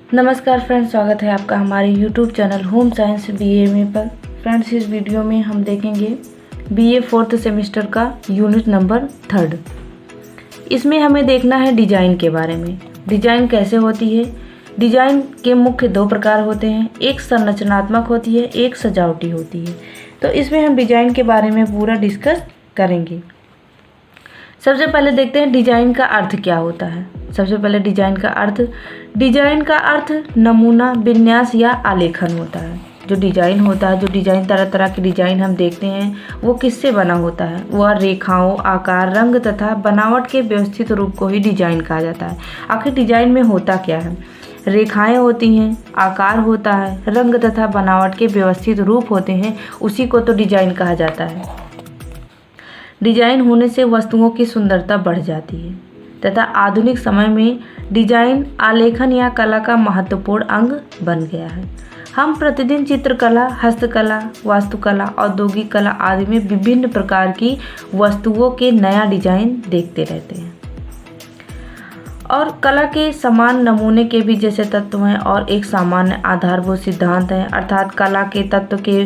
नमस्कार फ्रेंड्स, स्वागत है आपका हमारे YouTube channel home science BA पर। फ्रेंड्स, इस वीडियो में हम देखेंगे BA 4th सेमेस्टर का यूनिट नंबर 3। इसमें हमें देखना है डिज़ाइन के बारे में। डिज़ाइन कैसे होती है। डिज़ाइन के मुख्य 2 प्रकार होते हैं, एक संरचनात्मक होती है, एक सजावटी होती है। तो इसमें हम डिज़ाइन के बारे में पूरा डिस्कस करेंगे। सबसे पहले देखते हैं डिज़ाइन का अर्थ क्या होता है। सबसे पहले डिज़ाइन का अर्थ नमूना, विन्यास या आलेखन होता है। जो डिज़ाइन होता है, जो डिज़ाइन तरह तरह के डिज़ाइन हम देखते हैं, वो किससे बना होता है। वह रेखाओं, आकार, रंग तथा बनावट के व्यवस्थित रूप को ही डिज़ाइन कहा जाता है। आखिर डिज़ाइन में होता क्या है। रेखाएं होती हैं, आकार होता है, रंग तथा बनावट के व्यवस्थित रूप होते हैं, उसी को तो डिज़ाइन कहा जाता है। डिज़ाइन होने से वस्तुओं की सुंदरता बढ़ जाती है तथा आधुनिक समय में डिज़ाइन आलेखन या कला का महत्वपूर्ण अंग बन गया है। हम प्रतिदिन चित्रकला, हस्तकला, वास्तुकला, औद्योगिक कला आदि में विभिन्न प्रकार की वस्तुओं के नया डिज़ाइन देखते रहते हैं। और कला के समान नमूने के भी जैसे तत्व हैं और एक सामान्य आधारभूत सिद्धांत है, अर्थात कला के तत्व के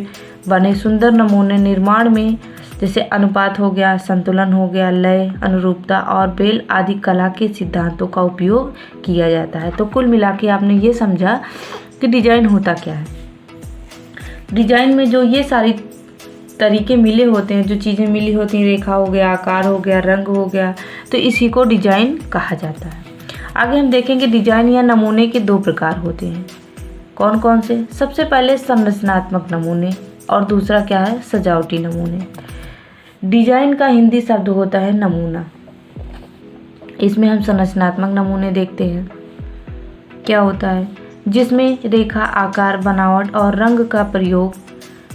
बने सुंदर नमूने निर्माण में जैसे अनुपात हो गया, संतुलन हो गया, लय, अनुरूपता और बेल आदि कला के सिद्धांतों का उपयोग किया जाता है। तो कुल मिला के आपने ये समझा कि डिज़ाइन होता क्या है। डिज़ाइन में जो ये सारी तरीके मिले होते हैं, जो चीज़ें मिली होती हैं, रेखा हो गया, आकार हो गया, रंग हो गया, तो इसी को डिज़ाइन कहा जाता है। आगे हम देखेंगे डिज़ाइन या नमूने के 2 प्रकार होते हैं। कौन कौन से। सबसे पहले संरचनात्मक नमूने और दूसरा क्या है, सजावटी नमूने। डिज़ाइन का हिंदी शब्द होता है नमूना। इसमें हम संरचनात्मक नमूने देखते हैं। क्या होता है, जिसमें रेखा, आकार, बनावट और रंग का प्रयोग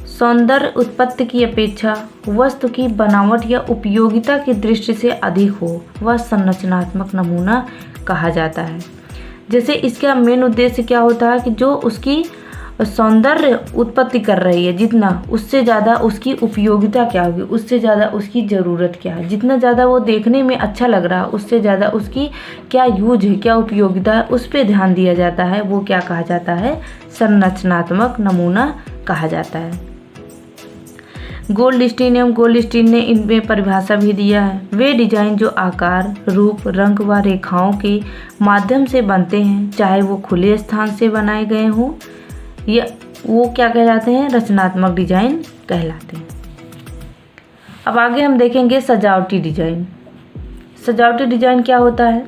सौंदर्य उत्पत्ति की अपेक्षा वस्तु की बनावट या उपयोगिता की दृष्टि से अधिक हो, वह संरचनात्मक नमूना कहा जाता है। जैसे इसका मेन उद्देश्य क्या होता है कि जो उसकी सौंदर्य उत्पत्ति कर रही है, जितना उससे ज़्यादा उसकी उपयोगिता क्या होगी, उससे ज़्यादा उसकी ज़रूरत क्या है, जितना ज़्यादा वो देखने में अच्छा लग रहा है, उससे ज़्यादा उसकी क्या यूज है, क्या उपयोगिता है, उस पर ध्यान दिया जाता है। वो क्या कहा जाता है, संरचनात्मक नमूना कहा जाता है। गोल्डस्टीन ने इनमें परिभाषा भी दिया है। वे डिज़ाइन जो आकार, रूप, रंग व रेखाओं के माध्यम से बनते हैं, चाहे वो खुले स्थान से बनाए गए हों, या वो क्या कहलाते हैं, रचनात्मक डिज़ाइन कहलाते हैं। अब आगे हम देखेंगे सजावटी डिज़ाइन। सजावटी डिज़ाइन क्या होता है।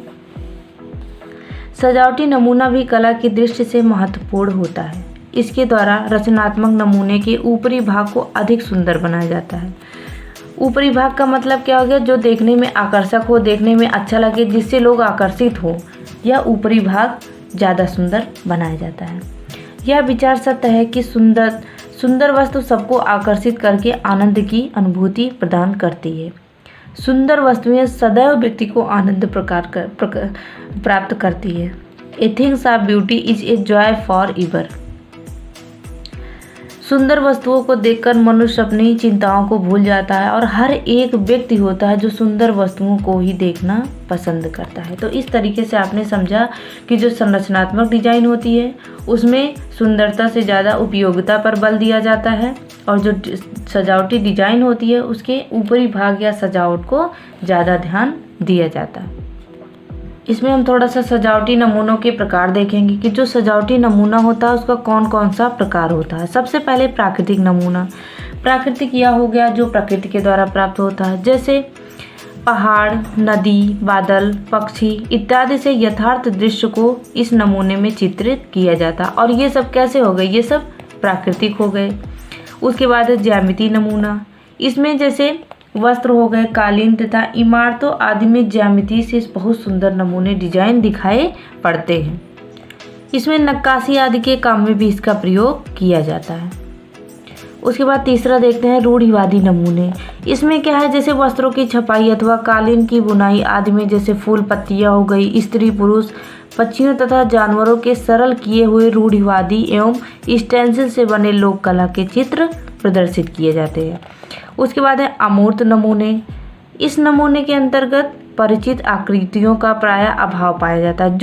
सजावटी नमूना भी कला की दृष्टि से महत्वपूर्ण होता है। इसके द्वारा रचनात्मक नमूने के ऊपरी भाग को अधिक सुंदर बनाया जाता है। ऊपरी भाग का मतलब क्या हो गया, जो देखने में आकर्षक हो, देखने में अच्छा लगे, जिससे लोग आकर्षित हो, यह ऊपरी भाग ज़्यादा सुंदर बनाया जाता है। यह विचार सत्य है कि सुंदर वस्तु सबको आकर्षित करके आनंद की अनुभूति प्रदान करती है। सुंदर वस्तुएं सदैव व्यक्ति को आनंद प्राप्त करती है। A things of beauty is a joy for ever. सुंदर वस्तुओं को देखकर मनुष्य अपनी चिंताओं को भूल जाता है और हर एक व्यक्ति होता है जो सुंदर वस्तुओं को ही देखना पसंद करता है। तो इस तरीके से आपने समझा कि जो संरचनात्मक डिज़ाइन होती है उसमें सुंदरता से ज़्यादा उपयोगिता पर बल दिया जाता है, और जो सजावटी डिज़ाइन होती है उसके ऊपरी भाग या सजावट को ज़्यादा ध्यान दिया जाता है। इसमें हम थोड़ा सा सजावटी नमूनों के प्रकार देखेंगे कि जो सजावटी नमूना होता है उसका कौन कौन सा प्रकार होता है। सबसे पहले प्राकृतिक नमूना। प्राकृतिक यह हो गया जो प्रकृति के द्वारा प्राप्त होता है, जैसे पहाड़, नदी, बादल, पक्षी इत्यादि से यथार्थ दृश्य को इस नमूने में चित्रित किया जाता है। और ये सब कैसे हो गए, ये सब प्राकृतिक हो गए। उसके बाद है ज्यामितीय नमूना। इसमें जैसे वस्त्र हो गए, कालीन तथा इमारतों आदि में ज्यामिति से बहुत सुंदर नमूने डिजाइन दिखाई पड़ते हैं। इसमें नक्काशी आदि के काम में भी इसका प्रयोग किया जाता है। उसके बाद तीसरा देखते हैं रूढ़िवादी नमूने। इसमें क्या है, जैसे वस्त्रों की छपाई अथवा कालीन की बुनाई आदि में जैसे फूल पत्तियां हो गई, स्त्री पुरुष, पक्षियों तथा जानवरों के सरल किए हुए रूढ़िवादी एवं स्टेंसिल से बने लोक कला के चित्र प्रदर्शित किए जाते हैं। उसके बाद है अमूर्त नमूने। इस नमूने के अंतर्गत परिचित आकृतियों का प्रायः अभाव पाया जाता है,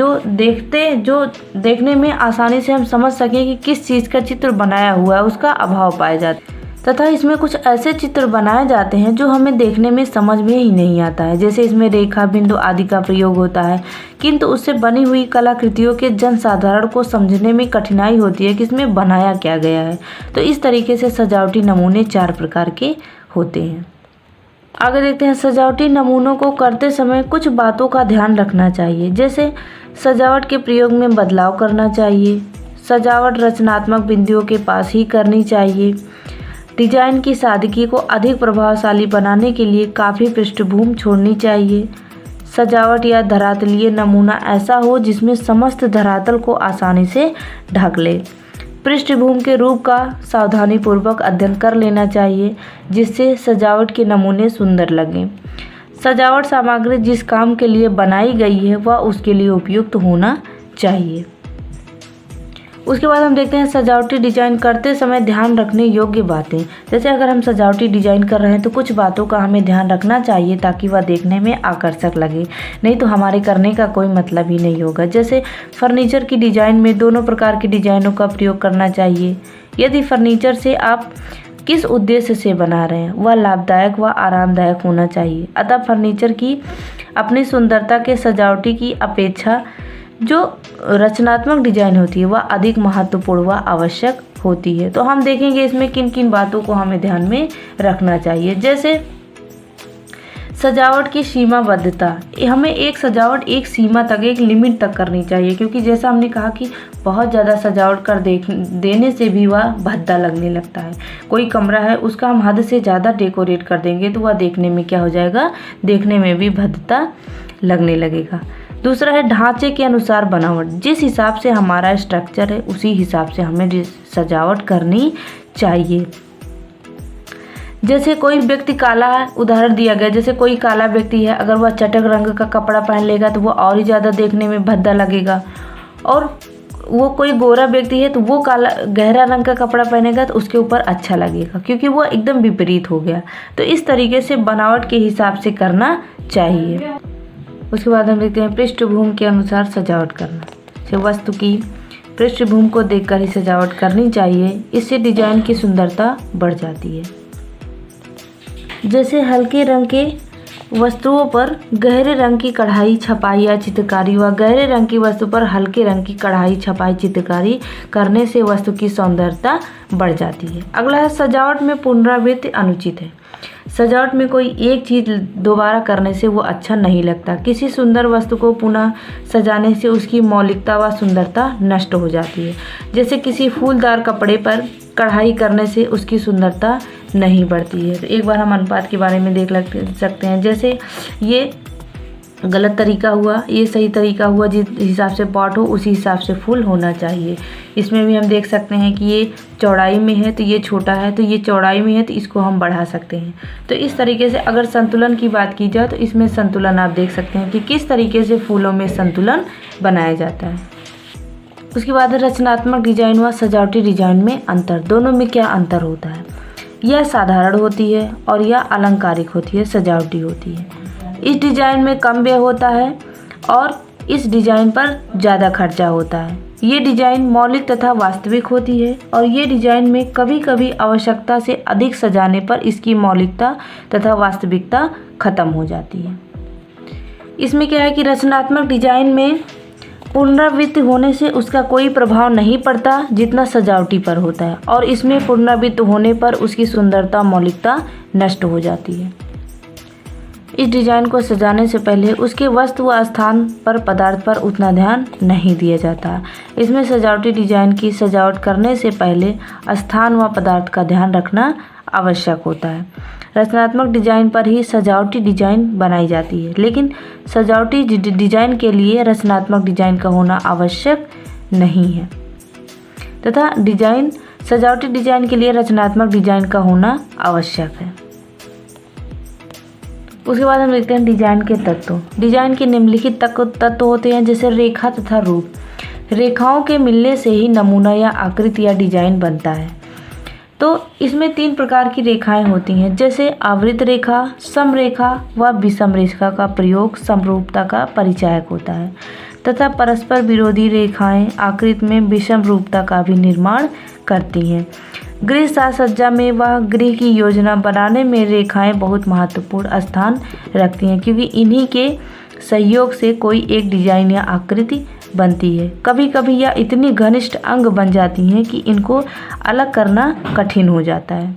जो देखने में आसानी से हम समझ सकें कि किस चीज़ का चित्र बनाया हुआ है, उसका अभाव पाया जाता है। तथा इसमें कुछ ऐसे चित्र बनाए जाते हैं जो हमें देखने में समझ में ही नहीं आता है, जैसे इसमें रेखा, बिंदु आदि का प्रयोग होता है, किंतु उससे बनी हुई कलाकृतियों के जनसाधारण को समझने में कठिनाई होती है कि इसमें बनाया क्या गया है। तो इस तरीके से सजावटी नमूने 4 प्रकार के होते हैं। आगे देखते हैं, सजावटी नमूनों को करते समय कुछ बातों का ध्यान रखना चाहिए, जैसे सजावट के प्रयोग में बदलाव करना चाहिए, सजावट रचनात्मक बिंदुओं के पास ही करनी चाहिए, डिजाइन की सादगी को अधिक प्रभावशाली बनाने के लिए काफ़ी पृष्ठभूमि छोड़नी चाहिए, सजावट या धरातलीय नमूना ऐसा हो जिसमें समस्त धरातल को आसानी से ढक ले, पृष्ठभूमि के रूप का सावधानीपूर्वक अध्ययन कर लेना चाहिए जिससे सजावट के नमूने सुंदर लगें, सजावट सामग्री जिस काम के लिए बनाई गई है वह उसके लिए उपयुक्त होना चाहिए। उसके बाद हम देखते हैं सजावटी डिजाइन करते समय ध्यान रखने योग्य बातें। जैसे अगर हम सजावटी डिजाइन कर रहे हैं तो कुछ बातों का हमें ध्यान रखना चाहिए ताकि वह देखने में आकर्षक लगे, नहीं तो हमारे करने का कोई मतलब ही नहीं होगा। जैसे फर्नीचर की डिजाइन में दोनों प्रकार की डिजाइनों का प्रयोग करना चाहिए। यदि फर्नीचर से आप किस उद्देश्य से बना रहे हैं वह लाभदायक व आरामदायक होना चाहिए। अतः फर्नीचर की अपनी सुंदरता के सजावटी की अपेक्षा जो रचनात्मक डिजाइन होती है वह अधिक महत्वपूर्ण व आवश्यक होती है। तो हम देखेंगे इसमें किन किन बातों को हमें ध्यान में रखना चाहिए। जैसे सजावट की सीमाबद्धता, हमें एक सजावट एक सीमा तक, एक लिमिट तक करनी चाहिए, क्योंकि जैसा हमने कहा कि बहुत ज़्यादा सजावट कर देने से भी वह भद्दा लगने लगता है। कोई कमरा है उसका हम हद से ज़्यादा डेकोरेट कर देंगे तो वह देखने में क्या हो जाएगा, देखने में भी भद्दता लगने लगेगा। दूसरा है ढांचे के अनुसार बनावट, जिस हिसाब से हमारा स्ट्रक्चर है उसी हिसाब से हमें सजावट करनी चाहिए। जैसे कोई व्यक्ति काला है, उदाहरण दिया गया, जैसे कोई काला व्यक्ति है, अगर वह चटक रंग का कपड़ा पहन लेगा तो वो और ही ज़्यादा देखने में भद्दा लगेगा, और वो कोई गोरा व्यक्ति है तो वो काला गहरा रंग का कपड़ा पहनेगा तो उसके ऊपर अच्छा लगेगा, क्योंकि वो एकदम विपरीत हो गया। तो इस तरीके से बनावट के हिसाब से करना चाहिए। उसके बाद हम देखते हैं पृष्ठभूमि के अनुसार सजावट करना। जैसे वस्तु की पृष्ठभूमि को देखकर ही सजावट करनी चाहिए, इससे डिजाइन की सुंदरता बढ़ जाती है। जैसे हल्के रंग के वस्तुओं पर गहरे रंग की कढ़ाई, छपाई या चित्रकारी व गहरे रंग की वस्तु पर हल्के रंग की कढ़ाई, छपाई, चित्रकारी करने से वस्तु की सौंदर्यता बढ़ जाती है। अगला है सजावट में पुनरावृत्ति अनुचित है। सजावट में कोई एक चीज़ दोबारा करने से वो अच्छा नहीं लगता। किसी सुंदर वस्तु को पुनः सजाने से उसकी मौलिकता व सुंदरता नष्ट हो जाती है। जैसे किसी फूलदार कपड़े पर कढ़ाई करने से उसकी सुंदरता नहीं बढ़ती है। तो एक बार हम अनुपात के बारे में देख सकते हैं। जैसे ये गलत तरीका हुआ, ये सही तरीका हुआ, जिस हिसाब से पॉट हो उसी हिसाब से फूल होना चाहिए। इसमें भी हम देख सकते हैं कि ये चौड़ाई में है तो ये छोटा है, तो ये चौड़ाई में है तो इसको हम बढ़ा सकते हैं। तो इस तरीके से अगर संतुलन की बात की जाए तो इसमें संतुलन आप देख सकते हैं कि किस तरीके से फूलों में संतुलन बनाया जाता है। उसके बाद रचनात्मक डिजाइन व सजावटी डिजाइन में अंतर, दोनों में क्या अंतर होता है। यह साधारण होती है और यह अलंकारिक होती है, सजावटी होती है। इस डिजाइन में कम व्यय होता है और इस डिजाइन पर ज़्यादा खर्चा होता है। ये डिजाइन मौलिक तथा वास्तविक होती है और ये डिजाइन में कभी कभी आवश्यकता से अधिक सजाने पर इसकी मौलिकता तथा वास्तविकता खत्म हो जाती है। इसमें क्या है कि रचनात्मक डिजाइन में पुनरावृत्ति होने से उसका कोई प्रभाव नहीं पड़ता जितना सजावटी पर होता है, और इसमें पुनरावृत्ति होने पर उसकी सुंदरता, मौलिकता नष्ट हो जाती है। इस डिजाइन को सजाने से पहले उसके वस्तु व स्थान पर, पदार्थ पर उतना ध्यान नहीं दिया जाता। इसमें सजावटी डिजाइन की सजावट करने से पहले स्थान व पदार्थ का ध्यान रखना आवश्यक होता है। रचनात्मक डिजाइन पर ही सजावटी डिजाइन बनाई जाती है, लेकिन सजावटी डिजाइन के लिए रचनात्मक डिजाइन का होना आवश्यक नहीं है तथा सजावटी डिजाइन के लिए रचनात्मक डिजाइन का होना आवश्यक है। उसके बाद हम देखते हैं डिजाइन के तत्व। डिजाइन के निम्नलिखित तत्व होते हैं, जैसे रेखा तथा रूप। रेखाओं के मिलने से ही नमूना या आकृति या डिजाइन बनता है। तो इसमें 3 प्रकार की रेखाएं होती हैं, जैसे आवृत रेखा, समरेखा व विषम रेखा का प्रयोग समरूपता का परिचायक होता है तथा परस्पर विरोधी रेखाएं आकृति में विषम रूपता का भी निर्माण करती हैं। गृह साज सज्जा में व गृह की योजना बनाने में रेखाएं बहुत महत्वपूर्ण स्थान रखती हैं, क्योंकि इन्हीं के सहयोग से कोई एक डिजाइन या आकृति बनती है। कभी कभी यह इतनी घनिष्ठ अंग बन जाती हैं कि इनको अलग करना कठिन हो जाता है।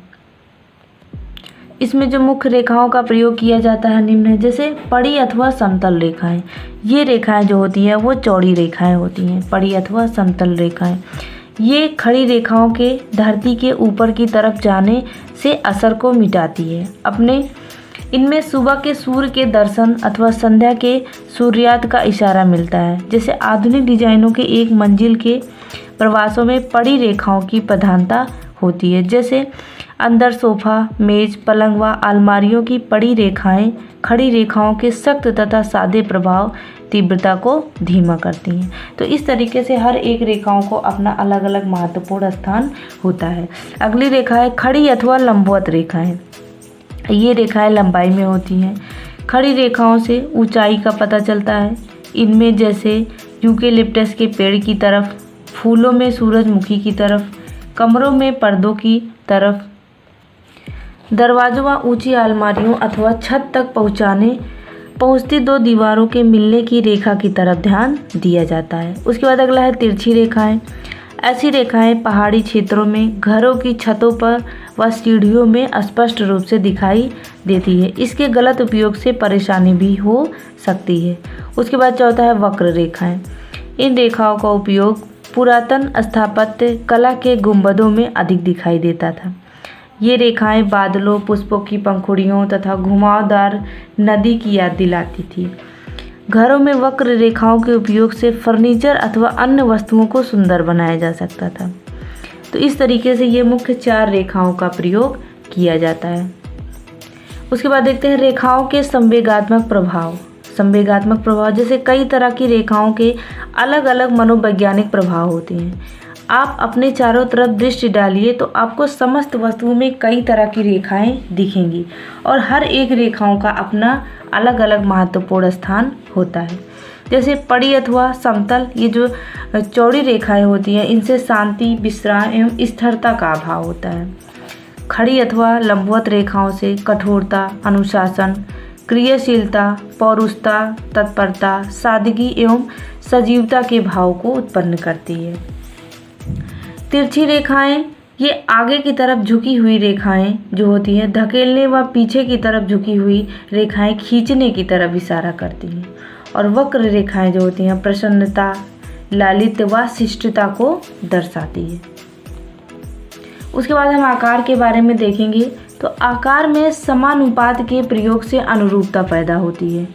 इसमें जो मुख्य रेखाओं का प्रयोग किया जाता है निम्न है, जैसे पड़ी अथवा समतल रेखाएं। ये रेखाएं जो होती हैं वो चौड़ी रेखाएं होती हैं, पड़ी अथवा समतल रेखाएं। ये खड़ी रेखाओं के धरती के ऊपर की तरफ जाने से असर को मिटाती है। इनमें सुबह के सूर्य के दर्शन अथवा संध्या के सूर्यास्त का इशारा मिलता है। जैसे आधुनिक डिजाइनों के एक मंजिल के प्रवासों में पड़ी रेखाओं की प्रधानता होती है, जैसे अंदर सोफा, मेज, पलंग व अलमारियों की पड़ी रेखाएं खड़ी रेखाओं के सख्त तथा सादे प्रभाव तीव्रता को धीमा करती हैं। तो इस तरीके से हर एक रेखाओं को अपना अलग अलग महत्वपूर्ण स्थान होता है। अगली रेखा है खड़ी अथवा लंबवत रेखाएं। ये रेखाएं लंबाई में होती हैं। खड़ी रेखाओं से ऊंचाई का पता चलता है। इनमें जैसे यूकेलिप्टस के पेड़ की तरफ, फूलों में सूरजमुखी की तरफ, कमरों में पर्दों की तरफ, दरवाजों व ऊंची अलमारियों अथवा छत तक पहुंचती 2 दीवारों के मिलने की रेखा की तरफ ध्यान दिया जाता है। उसके बाद अगला है तिरछी रेखाएं। ऐसी रेखाएं पहाड़ी क्षेत्रों में घरों की छतों पर व सीढ़ियों में स्पष्ट रूप से दिखाई देती है। इसके गलत उपयोग से परेशानी भी हो सकती है। उसके बाद चौथा है वक्र रेखाएं। इन रेखाओं का उपयोग पुरातन स्थापत्य कला के गुंबदों में अधिक दिखाई देता था। ये रेखाएं बादलों, पुष्पों की पंखुड़ियों तथा घुमावदार नदी की याद दिलाती थी। घरों में वक्र रेखाओं के उपयोग से फर्नीचर अथवा अन्य वस्तुओं को सुंदर बनाया जा सकता था। तो इस तरीके से ये मुख्य 4 रेखाओं का प्रयोग किया जाता है। उसके बाद देखते हैं रेखाओं के संवेगात्मक प्रभाव। संवेगात्मक प्रभाव जैसे कई तरह की रेखाओं के अलग अलग मनोवैज्ञानिक प्रभाव होते हैं। आप अपने चारों तरफ दृष्टि डालिए तो आपको समस्त वस्तुओं में कई तरह की रेखाएं दिखेंगी और हर एक रेखाओं का अपना अलग अलग महत्वपूर्ण स्थान होता है। जैसे पड़ी अथवा समतल, ये जो चौड़ी रेखाएं होती हैं इनसे शांति, विश्राम एवं स्थिरता का अभाव होता है। खड़ी अथवा लंबवत रेखाओं से कठोरता, अनुशासन, क्रियाशीलता, पौरुषता, तत्परता, सादगी एवं सजीवता के भाव को उत्पन्न करती है। तिरछी रेखाएं ये आगे की तरफ झुकी हुई रेखाएं जो होती हैं धकेलने व पीछे की तरफ झुकी हुई रेखाएं खींचने की तरफ इशारा करती हैं। और वक्र रेखाएं जो होती हैं प्रसन्नता, लालित्य व शिष्टता को दर्शाती है। उसके बाद हम आकार के बारे में देखेंगे तो आकार में समानुपात के प्रयोग से अनुरूपता पैदा होती है।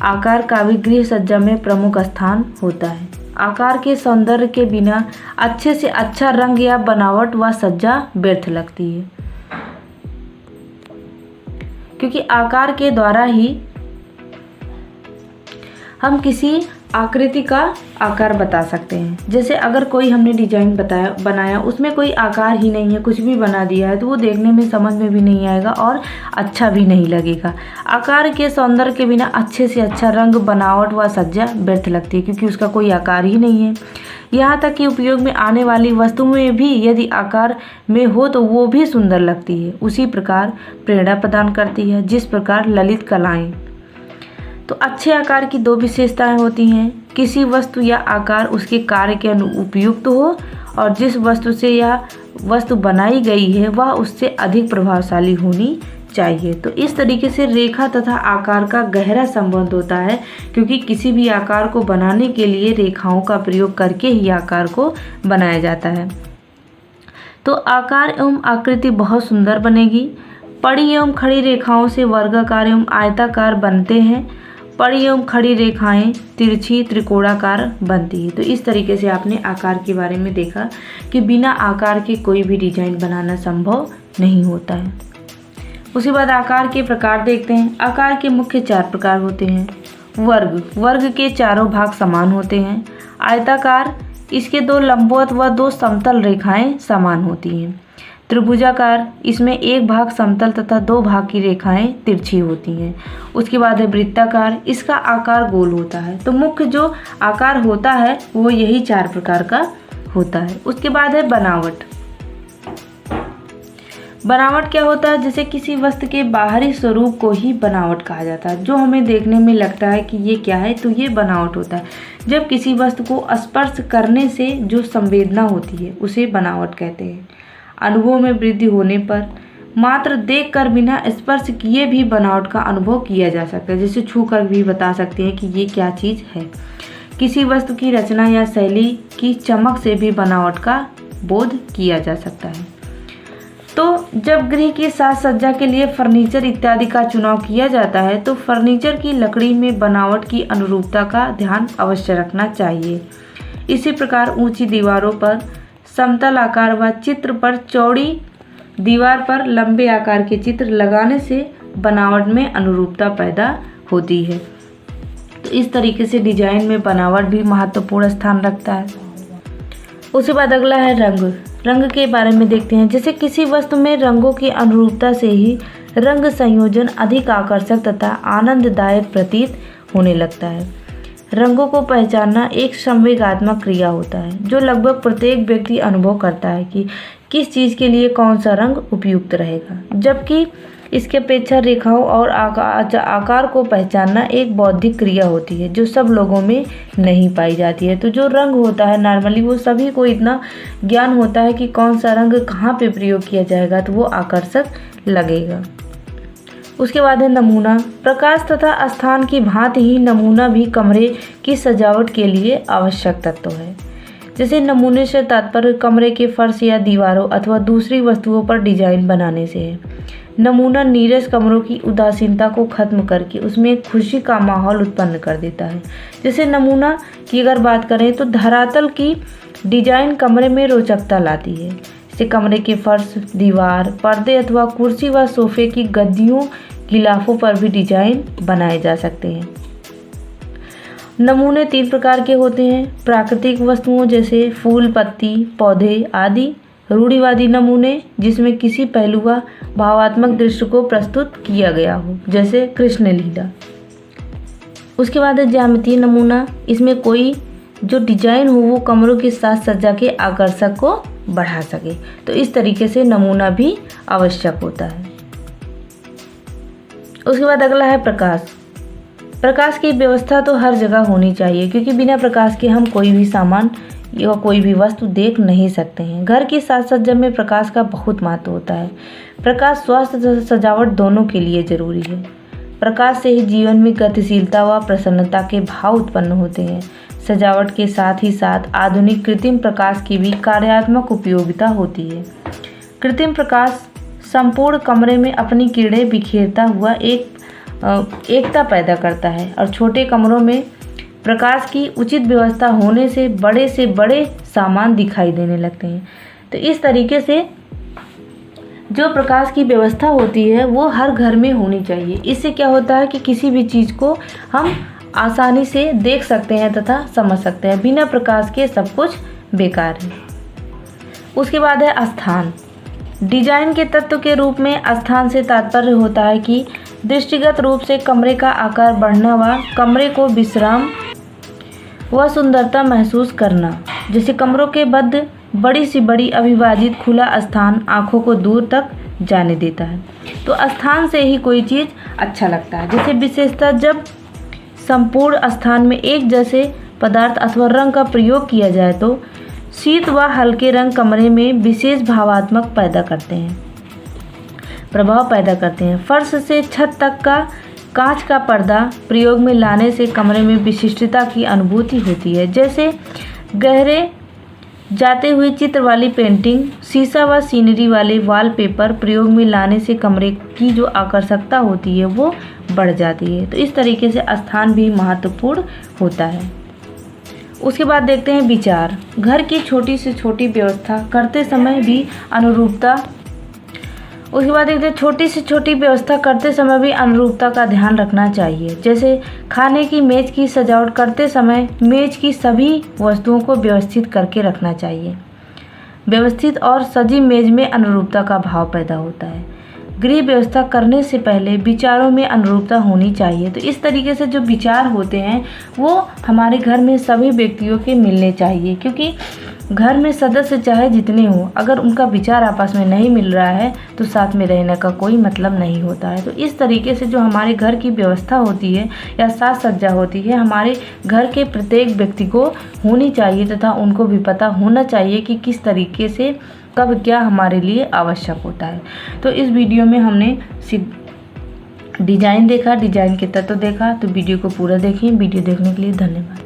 आकार का भी गृह सज्जा में प्रमुख स्थान होता है। आकार के सौंदर्य के बिना अच्छे से अच्छा रंग या बनावट व सज्जा व्यर्थ लगती है, क्योंकि आकार के द्वारा ही हम किसी आकृति का आकार बता सकते हैं। जैसे अगर कोई हमने डिजाइन बनाया उसमें कोई आकार ही नहीं है, कुछ भी बना दिया है, तो वो देखने में समझ में भी नहीं आएगा और अच्छा भी नहीं लगेगा। आकार के सौंदर्य के बिना अच्छे से अच्छा रंग, बनावट व सज्जा व्यर्थ लगती है, क्योंकि उसका कोई आकार ही नहीं है। यहाँ तक कि उपयोग में आने वाली वस्तु में भी यदि आकार में हो तो वो भी सुंदर लगती है। उसी प्रकार प्रेरणा प्रदान करती है, जिस प्रकार ललित कलाएँ। तो अच्छे आकार की 2 विशेषताएं होती हैं। किसी वस्तु या आकार उसके कार्य के उपयुक्त हो और जिस वस्तु से यह वस्तु बनाई गई है वह उससे अधिक प्रभावशाली होनी चाहिए। तो इस तरीके से रेखा तथा आकार का गहरा संबंध होता है, क्योंकि किसी भी आकार को बनाने के लिए रेखाओं का प्रयोग करके ही आकार को बनाया जाता है। तो आकार एवं आकृति बहुत सुंदर बनेगी। पड़ी एवं खड़ी रेखाओं से वर्गाकार एवं आयताकार बनते हैं। पड़ी एवं खड़ी रेखाएं तिरछी त्रिकोणाकार बनती है। तो इस तरीके से आपने आकार के बारे में देखा कि बिना आकार के कोई भी डिजाइन बनाना संभव नहीं होता है। उसके बाद आकार के प्रकार देखते हैं। आकार के मुख्य 4 प्रकार होते हैं। वर्ग के चारों भाग समान होते हैं। आयताकार, इसके 2 लंबवत व 2 समतल रेखाएं समान होती हैं। त्रिभुजाकार, इसमें एक भाग समतल तथा दो भाग की रेखाएं तिरछी होती हैं। उसके बाद है वृत्ताकार, इसका आकार गोल होता है। तो मुख्य जो आकार होता है वो यही 4 प्रकार का होता है। उसके बाद है बनावट। बनावट क्या होता है? जैसे किसी वस्तु के बाहरी स्वरूप को ही बनावट कहा जाता है। जो हमें देखने में लगता है कि ये क्या है, तो ये बनावट होता है। जब किसी वस्तु को स्पर्श करने से जो संवेदना होती है उसे बनावट कहते हैं। अनुभव में वृद्धि होने पर मात्र देखकर बिना स्पर्श किए भी बनावट का अनुभव किया जा सकता है। जैसे छू कर भी बता सकते हैं कि ये क्या चीज़ है। किसी वस्तु की रचना या शैली की चमक से भी बनावट का बोध किया जा सकता है। तो जब गृह की साज सज्जा के लिए फर्नीचर इत्यादि का चुनाव किया जाता है तो फर्नीचर की लकड़ी में बनावट की अनुरूपता का ध्यान अवश्य रखना चाहिए। इसी प्रकार ऊंची दीवारों पर समतल आकार व चित्र पर चौड़ी दीवार पर लंबे आकार के चित्र लगाने से बनावट में अनुरूपता पैदा होती है। तो इस तरीके से डिजाइन में बनावट भी महत्वपूर्ण स्थान रखता है। उसके बाद अगला है रंग। रंग के बारे में देखते हैं। जैसे किसी वस्तु में रंगों की अनुरूपता से ही रंग संयोजन अधिक आकर्षक तथा आनंददायक प्रतीत होने लगता है। रंगों को पहचानना एक संवेगात्मक क्रिया होता है जो लगभग प्रत्येक व्यक्ति अनुभव करता है कि किस चीज़ के लिए कौन सा रंग उपयुक्त रहेगा, जबकि इसके अपेक्षा रेखाओं और आकार को पहचानना एक बौद्धिक क्रिया होती है जो सब लोगों में नहीं पाई जाती है। तो जो रंग होता है नॉर्मली वो सभी को इतना ज्ञान होता है कि कौन सा रंग कहाँ पे प्रयोग किया जाएगा तो वो आकर्षक लगेगा। उसके बाद है नमूना। प्रकाश तथा स्थान की भांति ही नमूना भी कमरे की सजावट के लिए आवश्यक तत्व है। जैसे नमूने से तात्पर्य कमरे के फर्श या दीवारों अथवा दूसरी वस्तुओं पर डिजाइन बनाने से है। नमूना नीरस कमरों की उदासीनता को खत्म करके उसमें एक खुशी का माहौल उत्पन्न कर देता है। जैसे नमूना की अगर बात करें तो धरातल की डिजाइन कमरे में रोचकता लाती है। जैसे कमरे के फर्श, दीवार, पर्दे अथवा कुर्सी व सोफे की गद्दियों, गिलाफों पर भी डिजाइन बनाए जा सकते हैं। नमूने 3 प्रकार के होते हैं। प्राकृतिक वस्तुओं जैसे फूल, पत्ती, पौधे आदि। रूढ़िवादी नमूने जिसमें किसी पहलू व भावात्मक दृश्य को प्रस्तुत किया गया हो, जैसे कृष्ण लीला। उसके बाद है ज्यामितीय नमूना। इसमें कोई जो डिजाइन हो वो कमरों के साथ सज्जा के आकर्षक को बढ़ा सके। तो इस तरीके से नमूना भी आवश्यक होता है। उसके बाद अगला है प्रकाश। प्रकाश की व्यवस्था तो हर जगह होनी चाहिए क्योंकि बिना प्रकाश के हम कोई भी सामान या कोई भी वस्तु देख नहीं सकते हैं। घर की साज सज्जा में प्रकाश का बहुत महत्व होता है। प्रकाश स्वास्थ्य तथा सजावट दोनों के लिए जरूरी है। प्रकाश से ही जीवन में गतिशीलता व प्रसन्नता के भाव उत्पन्न होते हैं। सजावट के साथ ही साथ आधुनिक कृत्रिम प्रकाश की भी कार्यात्मक उपयोगिता होती है। कृत्रिम प्रकाश संपूर्ण कमरे में अपनी किरणें बिखेरता हुआ एकता पैदा करता है और छोटे कमरों में प्रकाश की उचित व्यवस्था होने से बड़े सामान दिखाई देने लगते हैं। तो इस तरीके से जो प्रकाश की व्यवस्था होती है वो हर घर में होनी चाहिए। इससे क्या होता है कि किसी भी चीज़ को हम आसानी से देख सकते हैं तथा समझ सकते हैं। बिना प्रकाश के सब कुछ बेकार है। उसके बाद है स्थान। डिजाइन के तत्व के रूप में स्थान से तात्पर्य होता है कि दृष्टिगत रूप से कमरे का आकार बढ़ना व कमरे को विश्राम व सुंदरता महसूस करना। जैसे कमरों के मध्य बड़ी से बड़ी अविभाजित खुला स्थान आँखों को दूर तक जाने देता है। तो स्थान से ही कोई चीज़ अच्छा लगता है। जैसे विशेषता जब संपूर्ण स्थान में एक जैसे पदार्थ अथवा रंग का प्रयोग किया जाए तो शीत व हल्के रंग कमरे में विशेष भावात्मक प्रभाव पैदा करते हैं। फर्श से छत तक का कांच का पर्दा प्रयोग में लाने से कमरे में विशिष्टता की अनुभूति होती है। जैसे गहरे जाते हुए चित्र वाली पेंटिंग, शीशा व सीनरी वाले वॉलपेपर प्रयोग में लाने से कमरे की जो आकर्षकता होती है वो बढ़ जाती है। तो इस तरीके से स्थान भी महत्वपूर्ण होता है। उसके बाद देखते हैं विचार। घर की छोटी से छोटी व्यवस्था करते समय भी अनुरूपता का ध्यान रखना चाहिए। जैसे खाने की मेज की सजावट करते समय मेज की सभी वस्तुओं को व्यवस्थित करके रखना चाहिए। व्यवस्थित और सजी मेज में अनुरूपता का भाव पैदा होता है। गृह व्यवस्था करने से पहले विचारों में अनुरूपता होनी चाहिए। तो इस तरीके से जो विचार होते हैं वो हमारे घर में सभी व्यक्तियों के मिलने चाहिए, क्योंकि घर में सदस्य चाहे जितने हों, अगर उनका विचार आपस में नहीं मिल रहा है तो साथ में रहने का कोई मतलब नहीं होता है। तो इस तरीके से जो हमारे घर की व्यवस्था होती है या साज सज्जा होती है, हमारे घर के प्रत्येक व्यक्ति को होनी चाहिए तथा उनको भी पता होना चाहिए कि किस तरीके से कब क्या हमारे लिए आवश्यक होता है। तो इस वीडियो में हमने डिज़ाइन देखा, डिज़ाइन के तत्व देखा। तो वीडियो को पूरा देखें। वीडियो देखने के लिए धन्यवाद।